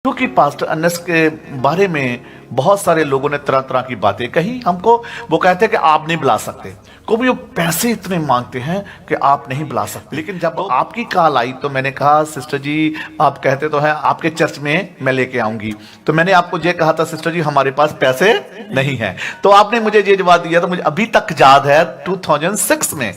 क्योंकि पास्टर अनस के बारे में बहुत सारे लोगों ने तरह तरह की बातें कही हमको। वो कहते हैं कि आप नहीं बुला सकते, को भी वो पैसे इतने मांगते हैं कि आप नहीं बुला सकते। लेकिन जब आपकी कॉल आई तो मैंने कहा सिस्टर जी आप कहते तो हैं आपके चर्च में मैं लेके आऊंगी, तो मैंने आपको ये कहा था सिस्टर जी हमारे पास पैसे नहीं है, तो आपने मुझे ये जवाब दिया था, मुझे अभी तक याद है 2006 में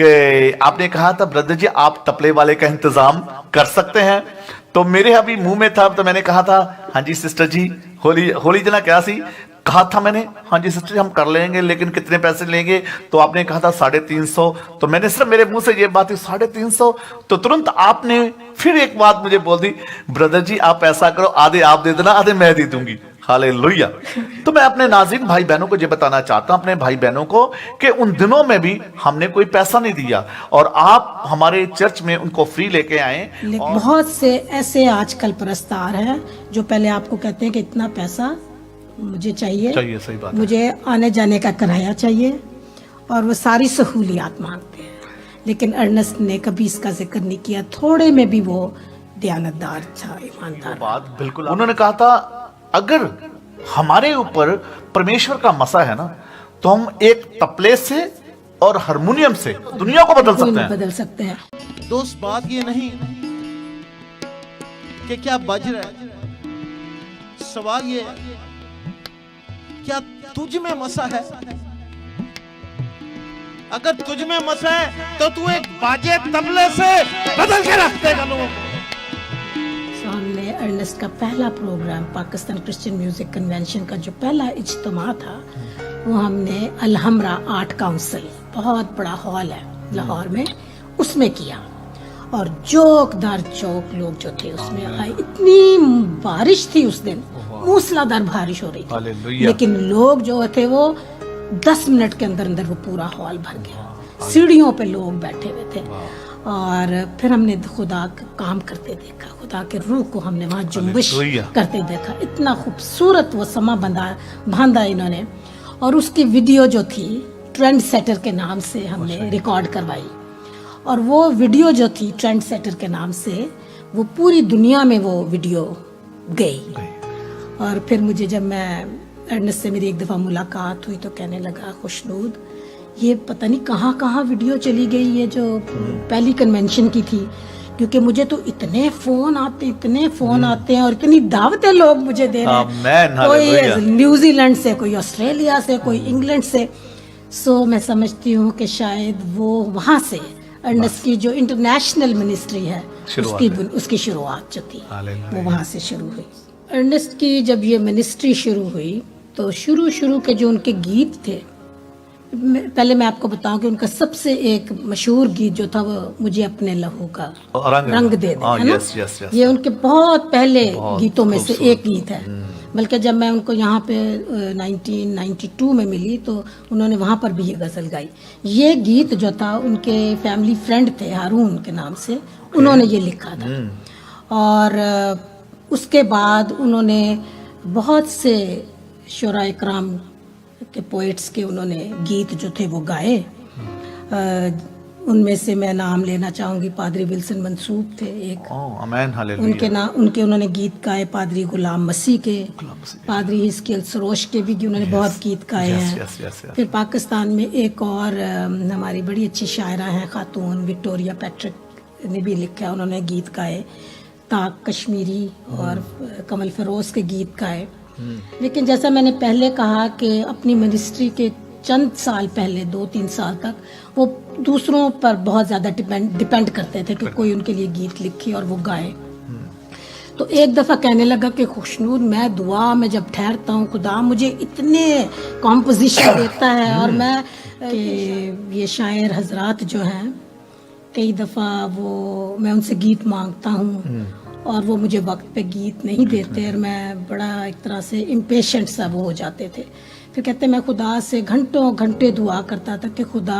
कि आपने कहा था ब्रदर जी आप तबले वाले का इंतजाम कर सकते हैं। तो मेरे अभी मुंह में था तो मैंने कहा था हाँ जी सिस्टर जी, होली जना क्या सी कहा था मैंने, हाँ जी सिस्टर जी हम कर लेंगे लेकिन कितने पैसे लेंगे, तो आपने कहा था 350। तो मैंने सिर्फ मेरे मुंह से ये बात 350, तो तुरंत आपने फिर एक बात मुझे बोल दी ब्रदर जी आप ऐसा करो आधे आप दे देना आधे मैं दे दूंगी। हालेलुया। तो मैं अपने नाज़रीन भाई बहनों को ये बताना चाहता हूं, अपने भाई बहनों को, कि उन दिनों में भी हमने कोई पैसा नहीं दिया और आप हमारे चर्च में उनको फ्री लेके आए। बहुत से ऐसे आजकल प्रस्तार हैं जो पहले आपको कहते हैं कि इतना पैसा मुझे चाहिए, सही बात, मुझे आने जाने का किराया चाहिए, और वो सारी सहूलियात मांगते हैं। लेकिन अर्नेस्ट ने कभी इसका जिक्र नहीं किया, थोड़े में भी वो दयानतदार था, ईमानदार। बात बिल्कुल, उन्होंने कहा था अगर हमारे ऊपर परमेश्वर का मसा है ना तो हम एक तबले से और हारमोनियम से दुनिया को बदल सकते हैं। दोस्त बात ये नहीं कि क्या बज रहा है, सवाल ये क्या तुझ में मसा है। अगर तुझ में मसा है तो तू एक बाजे तबले से बदल के रख देगा लोगों को। हमने अर्नेस्ट का पहला programme Pakistan Christian music convention का जो पहला इज्तिमा था वो हमने अलहमरा आर्ट काउंसिल, बहुत बड़ा हॉल है लाहौर में, उसमें किया। और चौक दर चौक लोग जो थे उसमें आए, इतनी बारिश थी उस दिन, मूसलाधार बारिश हो रही थी, लेकिन लोग जो थे वो 10 मिनट के अंदर अंदर वो पूरा हॉल भर गया। सीढ़ियों पे लोग बैठे हुए थे। और फिर हमने खुदा का काम करते देखा, खुदा के रूह को हमने वहाँ जुम्बिश करते देखा। इतना खूबसूरत वो समा बांधा इन्होंने। और उसकी वीडियो जो थी ट्रेंड सेटर के नाम से हमने रिकॉर्ड करवाई, और वो वीडियो जो थी ट्रेंड सेटर के नाम से वो पूरी दुनिया में वो वीडियो गई। और फिर मुझे जब मैं अर्नेस्ट से मेरी एक दफ़ा मुलाकात हुई तो कहने लगा खुशनूद ये पता नहीं कहाँ कहाँ वीडियो चली गई, ये जो पहली कन्वेंशन की थी, क्योंकि मुझे तो इतने फोन आते हैं और इतनी दावतें लोग मुझे दे रहे हैं, कोई न्यूजीलैंड से, कोई ऑस्ट्रेलिया से, कोई इंग्लैंड से। सो मैं समझती हूँ कि शायद वो वहाँ से अर्नेस्ट की जो इंटरनेशनल मिनिस्ट्री है उसकी शुरुआत जो थी वो वहाँ से शुरू हुई। अर्नेस्ट की जब ये मिनिस्ट्री शुरू हुई तो शुरू के जो उनके गीत थे, पहले मैं आपको बताऊं कि उनका सबसे एक मशहूर गीत जो था वो मुझे अपने लहू का रंग दे दे, है ना? ये उनके बहुत पहले गीतों में से एक गीत है। बल्कि जब मैं उनको यहाँ पे 1992 में मिली तो उन्होंने वहाँ पर भी ये गज़ल गाई। ये गीत जो था उनके फैमिली फ्रेंड थे हारून के नाम से, उन्होंने ये लिखा था। और उसके बाद उन्होंने बहुत से शुरा इकराम के पोइट्स के उन्होंने गीत जो थे वो गाए। उनमें से मैं नाम लेना चाहूँगी, पादरी विल्सन मंसूब थे एक, उनके उन्होंने गीत गाए, पादरी गुलाम मसीह के, पादरी हिस्कियल सरोश के भी उन्होंने बहुत गीत गाए हैं। फिर पाकिस्तान में एक और हमारी बड़ी अच्छी शायरा हैं खातून विक्टोरिया पैट्रिक ने भी लिखा, उन्होंने गीत गाए, ताक कश्मीरी और कमल फिरोज के गीत गाए। लेकिन जैसा मैंने पहले कहा कि अपनी मिनिस्ट्री के चंद साल पहले 2-3 साल तक वो दूसरों पर बहुत ज़्यादा डिपेंड करते थे कि कोई उनके लिए गीत लिखे और वो गाए। तो एक दफ़ा कहने लगा कि खुशनूद मैं दुआ में जब ठहरता हूँ खुदा मुझे इतने कॉम्पोजिशन देता है, और मैं ये शायर हजरात जो हैं कई दफ़ा वो मैं उनसे गीत मांगता हूँ और वो मुझे वक्त पे गीत नहीं देते, और मैं बड़ा एक तरह से इम्पेशेंट सा वो हो जाते थे। फिर कहते मैं खुदा से घंटों घंटे दुआ करता था कि खुदा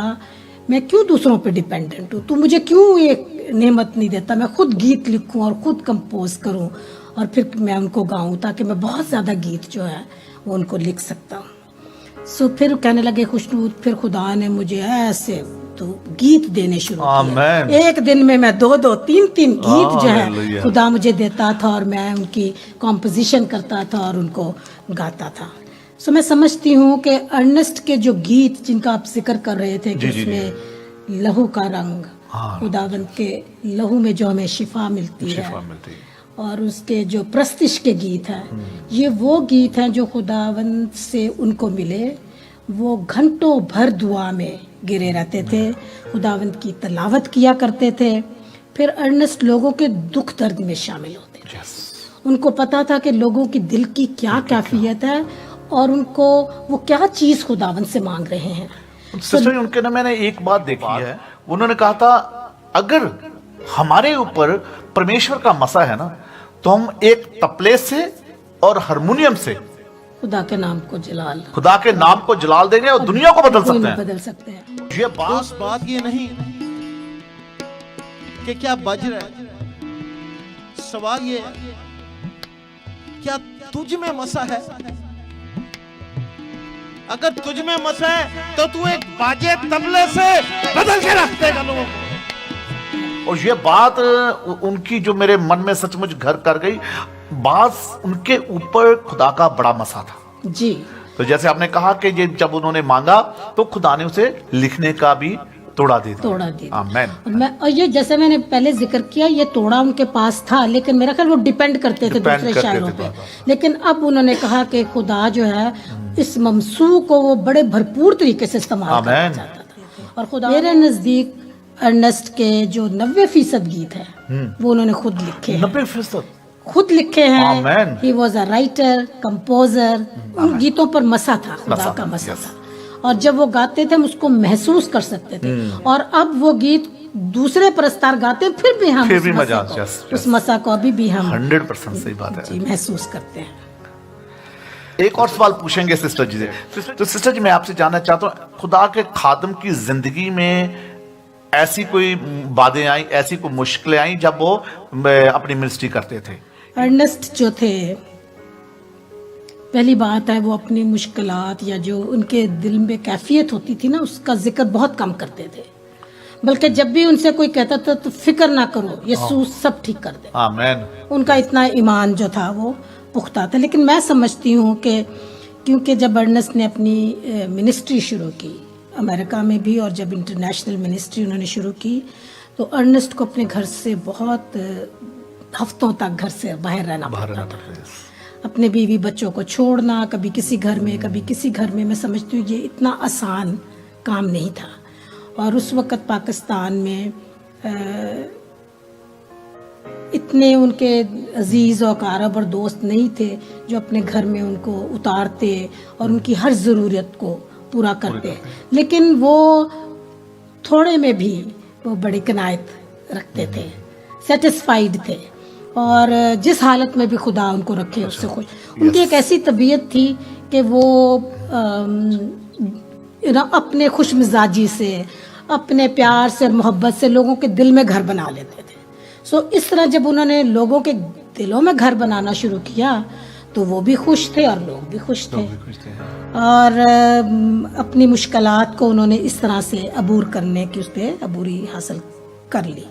मैं क्यों दूसरों पे डिपेंडेंट हूँ, तू मुझे क्यों एक नेमत नहीं देता, मैं खुद गीत लिखूँ और ख़ुद कंपोज करूँ और फिर मैं उनको गाऊँ, ताकि मैं बहुत ज़्यादा गीत जो है वो उनको लिख सकता हूँ। सो फिर कहने लगे खुशनूद, फिर खुदा ने मुझे ऐसे तो गीत देने शुरू आमीन। किए। एक दिन में मैं 2-2, 3-3 गीत जो है हालेलुया। खुदा मुझे देता था और मैं उनकी कॉम्पोजिशन करता था और उनको गाता था। सो मैं समझती हूँ कि अर्नेस्ट के जो गीत जिनका आप जिक्र कर रहे थे कि उसमें लहू का रंग, खुदावंद के लहू में जो हमें शिफा मिलती है, और उसके जो प्रस्तिश के गीत हैं, ये वो गीत हैं जो खुदावंद से उनको मिले। वो घंटों भर दुआ में गिरे रहते थे, खुदावंद की तलावत किया करते थे। फिर अर्नेस्ट लोगों के दुख दर्द में शामिल होते थे। उनको पता था कि लोगों की दिल की क्या कैफियत है और उनको वो क्या चीज खुदावंद से मांग रहे हैं। सिस्टर, उनके ना मैंने एक बात देखी है, उन्होंने कहा था अगर हमारे ऊपर परमेश्वर का मसा है ना, तो हम एक तबले से और हारमोनियम से खुदा के नाम को जलाल, खुदा के नाम को जलाल देंगे और दुनिया को बदल सकते हैं। बदल सकते हैं। ये बात ये नहीं कि क्या बज रहा है, सवाल ये है क्या तुझ में मसा है। अगर तुझ में मसा है तो तू एक बाजे तबले से बदल के रख देगा लोगों को। और ये बात उनकी जो मेरे मन में सचमुच घर कर गई, बात उनके ऊपर खुदा का बड़ा मसा था जी। तो जैसे आपने कहा कि ये जब उन्होंने मांगा तो खुदा ने उसे लिखने का भी तोड़ा दे दिया। आमीन। और ये जैसे मैंने पहले जिक्र किया, ये तोड़ा उनके पास था, लेकिन मेरा ख्याल वो डिपेंड करते थे दूसरे शायरों पे। लेकिन अब उन्होंने कहा कि खुदा जो है इस ममसू को वो बड़े भरपूर तरीके से इस्तेमाल करना चाहता था। और खुदा मेरे नजदीक अर्नेस्ट के जो 90% गीत है वो उन्होंने खुद लिखे हैं। 90% खुद लिखे हैं। आमीन। He was a writer, composer. उन गीतों पर मसा था, खुदा का मसा था। और जब वो गाते थे हम उसको महसूस कर सकते थे। और अब वो गीत दूसरे परस्तार गाते फिर भी हम उस मसा को अभी भी हम 100% सही बात है जी महसूस करते हैं। एक और सवाल पूछेंगे सिस्टर जी से। तो सिस्टर जी, मैं आपसे जानना चाहता हूँ, खुदा के खादम की जिंदगी में ऐसी कोई बातें आई, ऐसी कोई मुश्किलें आई जब वो अपनी मिनिस्ट्री करते थे? अर्नेस्ट जो थे, पहली बात है वो अपनी मुश्किलात या जो उनके दिल में कैफियत होती थी ना, उसका जिक्र बहुत कम करते थे। बल्कि जब भी उनसे कोई कहता था तो फिक्र ना करो, यीशु सब ठीक कर दे। आमीन। उनका इतना ईमान जो था वो पुख्ता था। लेकिन मैं समझती हूँ कि क्योंकि जब अर्नेस्ट ने अपनी मिनिस्ट्री शुरू की अमेरिका में भी, और जब इंटरनेशनल मिनिस्ट्री उन्होंने शुरू की, तो अर्नेस्ट को अपने घर से बहुत हफ्तों तक घर से बाहर रहना पड़ता था। अपने बीवी बच्चों को छोड़ना, कभी किसी घर में कभी किसी घर में। मैं समझती हूँ ये इतना आसान काम नहीं था। और उस वक़्त पाकिस्तान में इतने उनके अजीज़ और कारब और दोस्त नहीं थे जो अपने घर में उनको उतारते और उनकी हर ज़रूरत को पूरा करते। लेकिन वो थोड़े में भी वो बड़ी कनायत रखते थे, सेटिस्फाइड थे, और जिस हालत में भी खुदा उनको रखे उससे खुश। उनकी एक ऐसी तबीयत थी कि वो अपने खुश मिजाजी से, अपने प्यार से, मोहब्बत से लोगों के दिल में घर बना लेते थे। सो इस तरह जब उन्होंने लोगों के दिलों में घर बनाना शुरू किया तो वो भी खुश थे और लोग भी खुश थे। और अपनी मुश्किलात को उन्होंने इस तरह से अबूर करने की, उस पर अबूरी हासिल कर ली।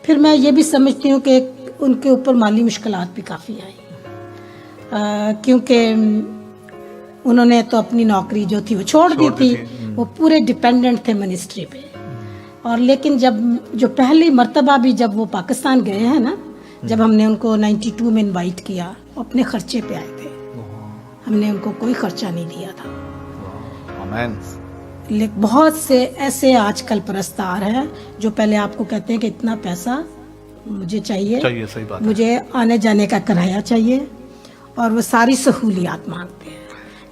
फिर मैं ये भी समझती हूँ कि उनके ऊपर माली मुश्किलात भी काफ़ी आई, क्योंकि उन्होंने तो अपनी नौकरी जो थी वो छोड़ दी थी। वो पूरे डिपेंडेंट थे मिनिस्ट्री पे। और लेकिन जब जो पहली मर्तबा भी जब वो पाकिस्तान गए हैं ना, जब हमने उनको 92 में इनवाइट किया, वो अपने खर्चे पे आए थे। हमने उनको कोई खर्चा नहीं दिया था। आमीन। लेकिन बहुत से ऐसे आजकल परस्तार हैं जो पहले आपको कहते हैं कि इतना पैसा मुझे चाहिए, सही बात है। मुझे आने जाने का किराया चाहिए, और वो सारी सहूलियात मांगते हैं।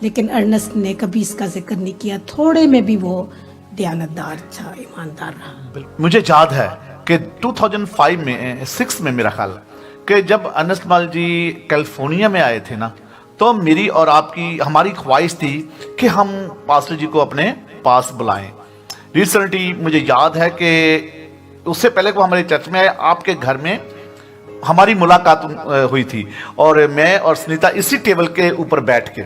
लेकिन अर्नेस्ट ने कभी इसका जिक्र नहीं किया। थोड़े में भी वो दयानतदार था, ईमानदार रहा। मुझे याद है कि 2005 में 6 में मेरा ख्याल कि जब अर्नेस्ट माल जी कैलिफोर्निया में आए थे ना, तो मेरी और आपकी हमारी ख्वाहिश थी कि हम पास्टर जी को अपने पास बुलाएं। रिसेंटली मुझे याद है कि उससे पहले वो हमारे चर्च में आए, आपके घर में हमारी मुलाकात हुई थी, और मैं और सुनीता इसी टेबल के ऊपर बैठ के,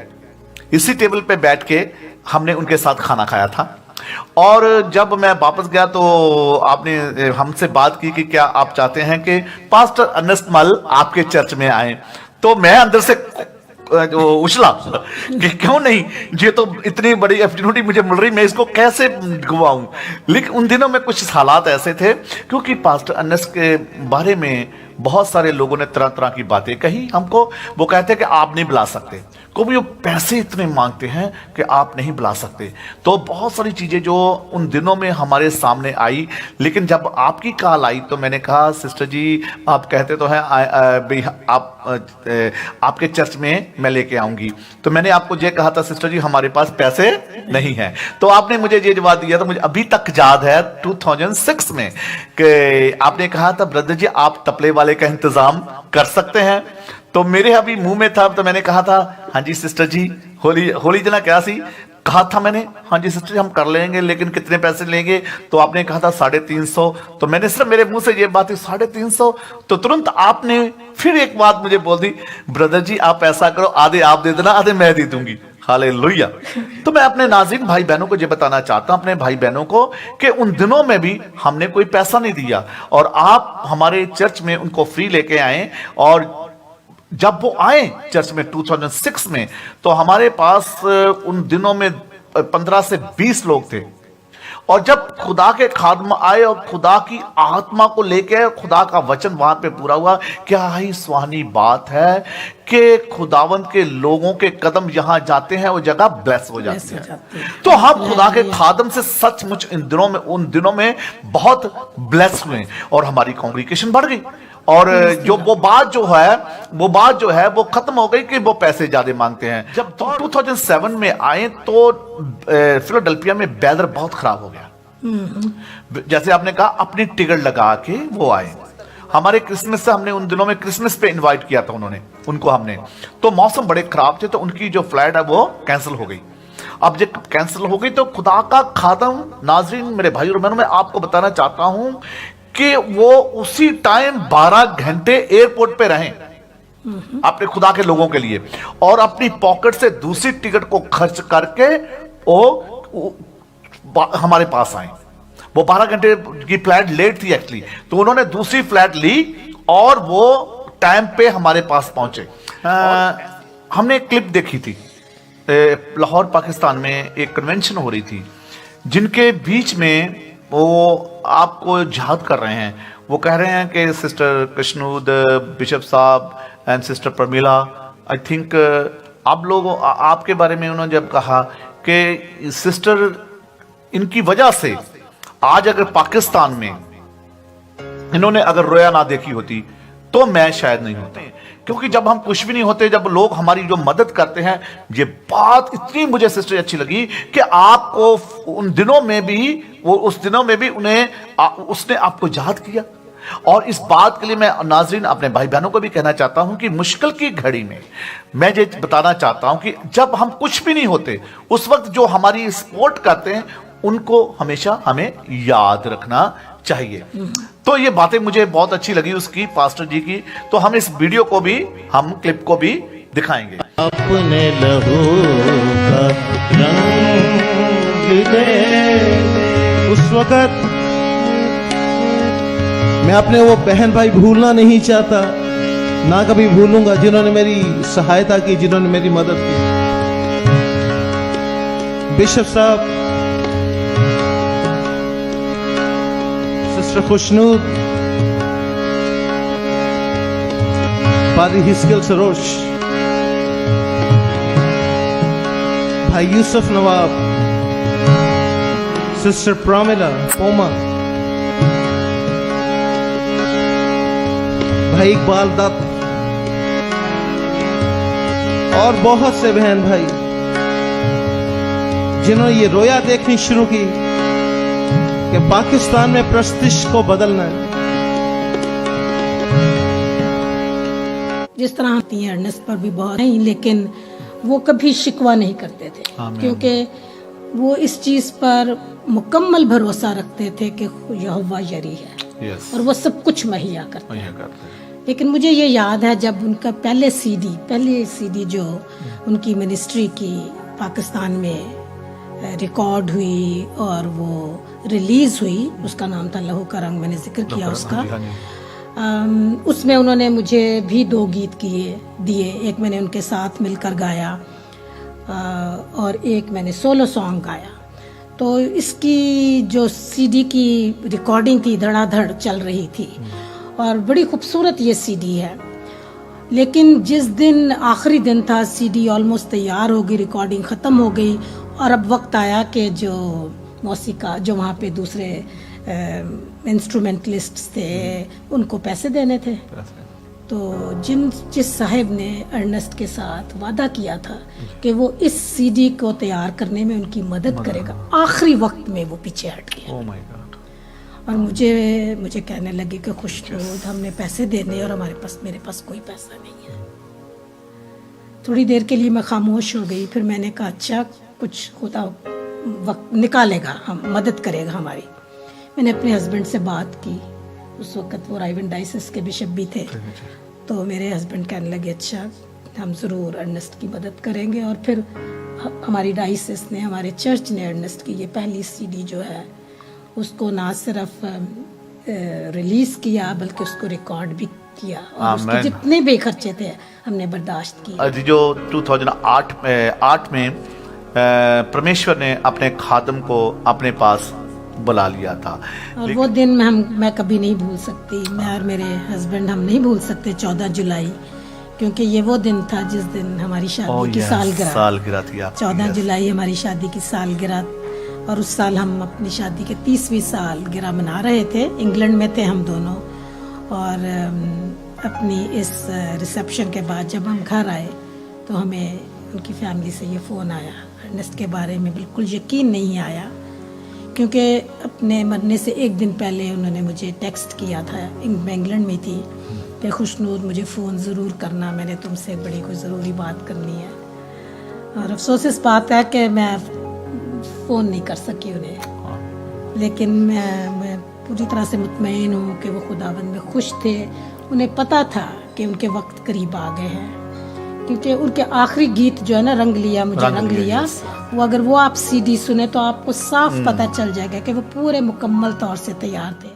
इसी टेबल पे बैठ के हमने उनके साथ खाना खाया था। और जब मैं वापस गया तो आपने हमसे बात की कि क्या आप चाहते हैं कि पास्टर अर्नेस्ट मल आपके चर्च में आए। तो मैं अंदर से उछला कि क्यों नहीं, ये तो इतनी बड़ी अपॉर्चुनिटी मुझे मिल रही, मैं इसको कैसे गवाऊं। लेकिन उन दिनों में कुछ हालात ऐसे थे, क्योंकि पास्टर अर्नेस्ट के बारे में बहुत सारे लोगों ने तरह तरह की बातें कही हमको। वो कहते हैं कि आप नहीं बुला सकते, कभी वो पैसे इतने मांगते हैं कि आप नहीं बुला सकते। तो बहुत सारी चीजें जो उन दिनों में हमारे सामने आई, लेकिन जब आपकी कॉल आई तो मैंने कहा सिस्टर जी आप कहते तो हैं आपके चर्च में मैं लेके आऊंगी। तो मैंने आपको ये कहा था सिस्टर जी हमारे पास पैसे नहीं है। तो आपने मुझे ये जवाब दिया, तो मुझे अभी तक याद है 2006 में कि आपने कहा था ब्रदर जी आप तबले वाले का इंतजाम कर सकते हैं। तो मेरे अभी मुंह में था, तो मैंने कहा था हाँ जी सिस्टर जी, होली जना क्या सी कहा था मैंने, हाँ जी सिस्टर जी हम कर लेंगे, लेकिन कितने पैसे लेंगे। तो आपने कहा था 350। तो मैंने सिर्फ मेरे मुंह से ये बात 350। तो तुरंत आपने फिर एक बात मुझे बोल दी, ब्रदर जी आप ऐसा करो आधे आप दे देना आधे मैं दे दूंगी। हालेलुया। तो मैं अपने नाज़रीन भाई बहनों को ये बताना चाहता हूं, अपने भाई बहनों को, कि उन दिनों में भी हमने कोई पैसा नहीं दिया और आप हमारे चर्च में उनको फ्री लेके आए। और जब वो आए चर्च में 2006 में, तो हमारे पास उन दिनों में 15 से 20 लोग थे। और जब खुदा के खादम आए और खुदा की आत्मा को लेके खुदा का वचन वहां पे पूरा हुआ, क्या ही सुहानी बात है कि खुदावंत के लोगों के कदम जहां जाते हैं वो जगह ब्लेस हो जाती है। तो हम खुदा के खादम से सचमुच उन दिनों में बहुत ब्लेस हुए और हमारी कांग्रीगेशन बढ़ गई। और जो वो बात जो है वो खत्म हो गई कि वो पैसे ज्यादा मांगते हैं। जब 2007 में आए तो फिलाडेल्फिया में वेदर बहुत खराब हो गया। जैसे आपने कहा अपनी टिकट लगा के वो आए। हमारे क्रिसमस से हमने उन दिनों में क्रिसमस पे इनवाइट किया था उनको हमने, तो मौसम बड़े खराब थे, तो उनकी जो फ्लाइट है वो कैंसिल हो गई। अब जब कैंसिल हो गई तो खुदा का खादम, नाजरीन मेरे भाई और बहनों, मैं आपको बताना चाहता हूं कि वो उसी टाइम 12 घंटे एयरपोर्ट पे रहे अपने खुदा के लोगों के लिए, और अपनी पॉकेट से दूसरी टिकट को खर्च करके वो हमारे पास आए। वो 12 घंटे की फ्लाइट लेट थी एक्चुअली, तो उन्होंने दूसरी फ्लाइट ली और वो टाइम पे हमारे पास पहुंचे। हमने एक क्लिप देखी थी, लाहौर पाकिस्तान में एक कन्वेंशन हो रही थी, जिनके बीच में वो आपको याद कर रहे हैं। वो कह रहे हैं कि सिस्टर कृष्णूद, बिशप साहब and sister Pramila, I think आप लोगों आपके बारे में उन्होंने जब कहा कि सिस्टर इनकी वजह से आज अगर पाकिस्तान में इन्होंने अगर रोया ना देखी होती तो मैं शायद नहीं होता। क्योंकि जब हम कुछ भी नहीं होते, जब लोग हमारी जो मदद करते हैं, ये बात इतनी मुझे सिस्टर अच्छी लगी कि आपको उन दिनों में भी उसने आपको याद किया। और इस बात के लिए मैं नाजरीन अपने भाई बहनों को भी कहना चाहता हूं कि मुश्किल की घड़ी में मैं ये बताना चाहता हूं कि जब हम कुछ भी नहीं होते, उस वक्त जो हमारी सपोर्ट करते हैं उनको हमेशा हमें याद रखना चाहिए। तो ये बातें मुझे बहुत अच्छी लगी उसकी, पास्टर जी की। तो हम इस वीडियो को भी, हम क्लिप को भी दिखाएंगे। अपने लहू का रंग दे। उस वक्त मैं अपने वो बहन भाई भूलना नहीं चाहता, ना कभी भूलूंगा, जिन्होंने मेरी सहायता की, जिन्होंने मेरी मदद की। बिशप साहब, सिस्टर खुशनूद, पादी हिस्किल सरोश, भाई यूसुफ नवाब, सिस्टर प्रामिला पोमा, भाई इकबाल दत्त और बहुत से बहन भाई जिन्होंने ये रोया देखनी शुरू की कि पाकिस्तान में प्रस्तिश को बदलना है। जिस तरह अर्नेस्ट पर भी बहुत नहीं, लेकिन वो कभी शिकवा नहीं करते थे, क्योंकि वो इस चीज पर मुकम्मल भरोसा रखते थे कि यहोवा यरी है। Yes. और वो सब कुछ मुहैया करते हैं। लेकिन मुझे ये याद है जब उनका पहले सीडी जो उनकी मिनिस्ट्री की पाकिस्तान में रिकॉर्ड हुई और वो रिलीज़ हुई, उसका नाम था लहू का रंग, मैंने जिक्र किया उसका। उसमें उन्होंने मुझे भी 2 गीत दिए, एक मैंने उनके साथ मिलकर गाया और एक मैंने सोलो सॉन्ग गाया। तो इसकी जो सीडी की रिकॉर्डिंग थी धड़ाधड़ चल रही थी और बड़ी खूबसूरत ये सीडी है। लेकिन जिस दिन आखिरी दिन था, सीडी ऑलमोस्ट तैयार हो गई, रिकॉर्डिंग ख़त्म हो गई और अब वक्त आया कि जो मौसीका जो वहाँ पे दूसरे इंस्ट्रूमेंटलिस्ट्स थे उनको पैसे देने थे। तो जिस साहब ने अर्नेस्ट के साथ वादा किया था कि वो इस सीडी को तैयार करने में उनकी मदद करेगा, आखिरी वक्त में वो पीछे हट गया। Oh my God. और मुझे कहने लगे कि खुशनूद हमने पैसे देने और मेरे पास कोई पैसा नहीं है। थोड़ी देर के लिए मैं खामोश हो गई, फिर मैंने कहा अच्छा कुछ खुदा वक्त निकालेगा, हम मदद करेगा हमारी। मैंने अपने हस्बैंड से बात की, उस वक्त वो राइवन डाइसिस के बिशप भी थे। तो मेरे हस्बैंड कहने लगे अच्छा हम ज़रूर अर्नेस्ट की मदद करेंगे। और फिर हमारी डाइसिस ने, हमारे चर्च ने अर्नेस्ट की ये पहली सीडी जो है उसको ना सिर्फ रिलीज़ किया बल्कि उसको रिकॉर्ड भी किया और उसके जितने भी खर्चे थे हमने बर्दाश्त किए। जो 2008 में परमेश्वर ने अपने खादम को अपने पास बुला लिया था और वो दिन मैं कभी नहीं भूल सकती। मैं और मेरे हस्बैंड हम नहीं भूल सकते 14 जुलाई, क्योंकि ये वो दिन था जिस दिन हमारी शादी की सालगिरह थी। 14 जुलाई हमारी शादी की सालगिरह और उस साल हम अपनी शादी के 30वीं सालगिरह मना रहे थे। इंग्लैंड में थे हम दोनों और अपनी इस रिसेप्शन के बाद जब हम घर आए तो हमें उनकी फैमिली से ये फ़ोन आया। अर्नेस्ट के बारे में बिल्कुल यकीन नहीं आया, क्योंकि अपने मरने से एक दिन पहले उन्होंने मुझे टेक्स्ट किया था, मैं इंग्लैंड में थी, कि खुशनूद मुझे फ़ोन ज़रूर करना, मैंने तुमसे बड़ी कोई ज़रूरी बात करनी है। और अफसोस इस बात है कि मैं फ़ोन नहीं कर सकी उन्हें, लेकिन मैं पूरी तरह से मुतमईन हूँ कि वो खुदावंद में खुश थे। उन्हें पता था कि उनके वक्त करीब आ गए हैं, क्योंकि उनके आखिरी गीत जो है ना रंग लिया, वो अगर वो आप सीडी सुने तो आपको साफ पता चल जाएगा कि वो पूरे मुकम्मल तौर से तैयार थे।